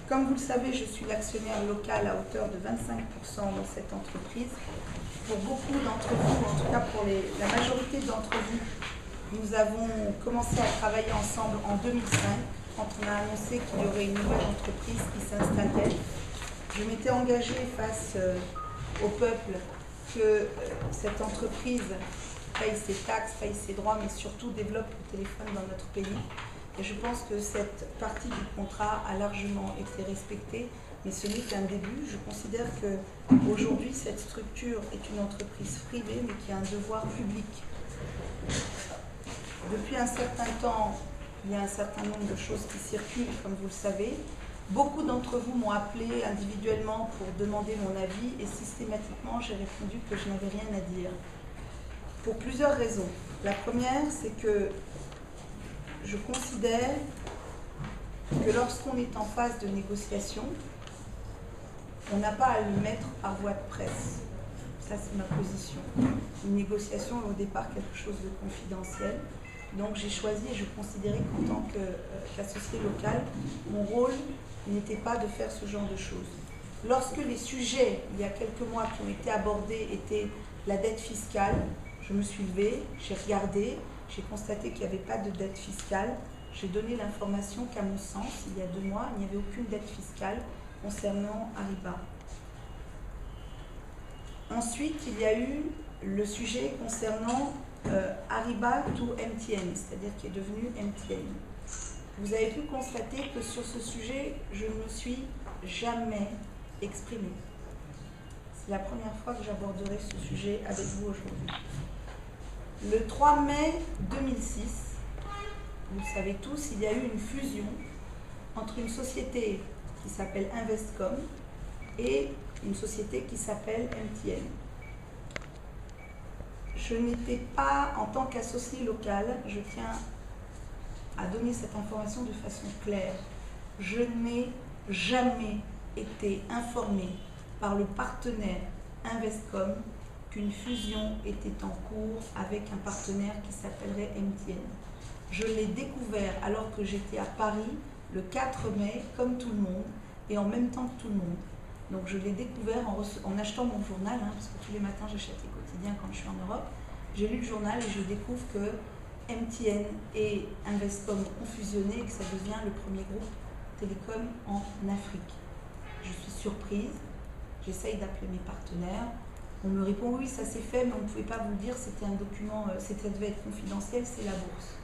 Comme vous le savez, je suis l'actionnaire local à hauteur de 25% dans cette entreprise. Pour beaucoup d'entre vous, en tout cas pour la majorité d'entre vous, nous avons commencé à travailler ensemble en 2005, quand on a annoncé qu'il y aurait une nouvelle entreprise qui s'installerait. Je m'étais engagée face au peuple que cette entreprise paye ses taxes, paye ses droits, mais surtout développe le téléphone dans notre pays. Et je pense que cette partie du contrat a largement été respectée, mais ce n'est qu'un début. Je considère qu'aujourd'hui, cette structure est une entreprise privée, mais qui a un devoir public. Depuis un certain temps, il y a un certain nombre de choses qui circulent, comme vous le savez. Beaucoup d'entre vous m'ont appelé individuellement pour demander mon avis, et systématiquement, j'ai répondu que je n'avais rien à dire. Pour plusieurs raisons. La première, c'est que je considère que lorsqu'on est en phase de négociation, on n'a pas à le mettre par voie de presse. Ça, c'est ma position. Une négociation est au départ quelque chose de confidentiel. Donc j'ai choisi et je considérais qu'en tant qu'associé local, mon rôle n'était pas de faire ce genre de choses. Lorsque les sujets, il y a quelques mois, qui ont été abordés étaient la dette fiscale, je me suis levée, j'ai regardé, j'ai constaté qu'il n'y avait pas de dette fiscale. J'ai donné l'information qu'à mon sens, il y a 2 mois, il n'y avait aucune dette fiscale concernant Ariba. Ensuite, il y a eu le sujet concernant Ariba to MTN, c'est-à-dire qui est devenu MTN. Vous avez pu constater que sur ce sujet, je ne me suis jamais exprimée. C'est la première fois que j'aborderai ce sujet avec vous aujourd'hui. Le 3 mai 2006, vous le savez tous, il y a eu une fusion entre une société qui s'appelle Investcom et une société qui s'appelle MTN. Je n'étais pas, en tant qu'associé local, je tiens à donner cette information de façon claire. Je n'ai jamais été informée par le partenaire Investcom qu'une fusion était en cours avec un partenaire qui s'appellerait MTN. Je l'ai découvert alors que j'étais à Paris le 4 mai, comme tout le monde, et en même temps que tout le monde. Donc je l'ai découvert en achetant mon journal, parce que tous les matins j'achète les quotidiens quand je suis en Europe. J'ai lu le journal et je découvre que MTN et Investcom ont fusionné et que ça devient le premier groupe télécom en Afrique. Je suis surprise, j'essaye d'appeler mes partenaires. On me répond oui, ça s'est fait, mais on ne pouvait pas vous le dire, c'était un document, ça devait être confidentiel, c'est la bourse.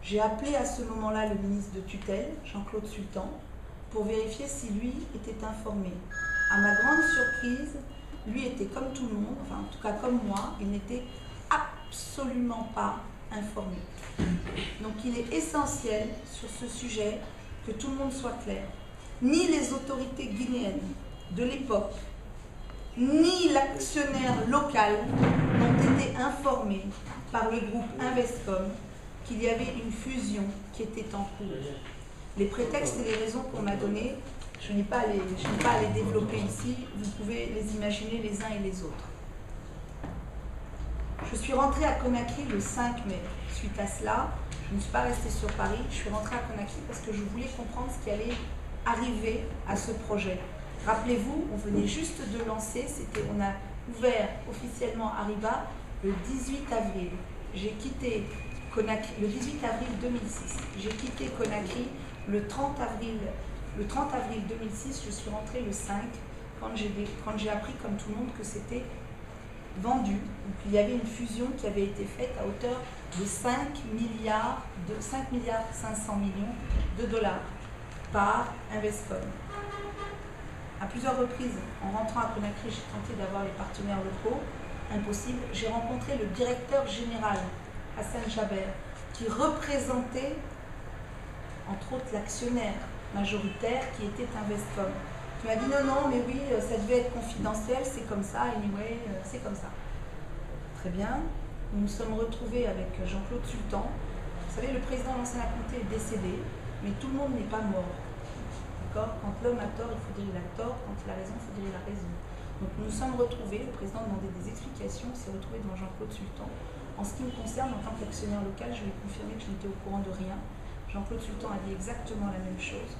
J'ai appelé à ce moment-là le ministre de tutelle, Jean-Claude Sultan, pour vérifier si lui était informé. À ma grande surprise, lui était comme tout le monde, enfin en tout cas comme moi, il n'était absolument pas informé. Donc il est essentiel sur ce sujet que tout le monde soit clair. Ni les autorités guinéennes de l'époque, ni l'actionnaire local n'ont été informés par le groupe Investcom qu'il y avait une fusion qui était en cours. Les prétextes et les raisons qu'on m'a données, je n'ai pas à les développer ici, vous pouvez les imaginer les uns et les autres. Je suis rentrée à Conakry le 5 mai. Suite à cela, je ne suis pas restée sur Paris, je suis rentrée à Conakry parce que je voulais comprendre ce qui allait arriver à ce projet. Rappelez-vous, on venait juste de lancer, on a ouvert officiellement Ariba le 18 avril. J'ai quitté Conakry le 18 avril 2006. J'ai quitté Conakry le 30 avril 2006, je suis rentrée le 5 quand j'ai appris comme tout le monde que c'était vendu. Donc, il y avait une fusion qui avait été faite à hauteur de 5 milliards 500 millions de dollars par Investcom. À plusieurs reprises, en rentrant à Conakry, j'ai tenté d'avoir les partenaires locaux. Impossible. J'ai rencontré le directeur général, Hassan Jaber, qui représentait entre autres l'actionnaire majoritaire qui était Investcom. Tu m'as dit non, mais oui, ça devait être confidentiel, c'est comme ça, anyway, c'est comme ça. Très bien, nous nous sommes retrouvés avec Jean-Claude Sultan. Vous savez, le président Lansana-Conté est décédé, mais tout le monde n'est pas mort. D'accord ? Quand l'homme a tort, il faut dire qu'il a tort, quand il a raison, il faut dire qu'il a raison. Donc nous nous sommes retrouvés, le président demandait des explications, on s'est retrouvé devant Jean-Claude Sultan. En ce qui me concerne, en tant qu'actionnaire local, je vais confirmer que je n'étais au courant de rien. Jean-Claude Sultan a dit exactement la même chose.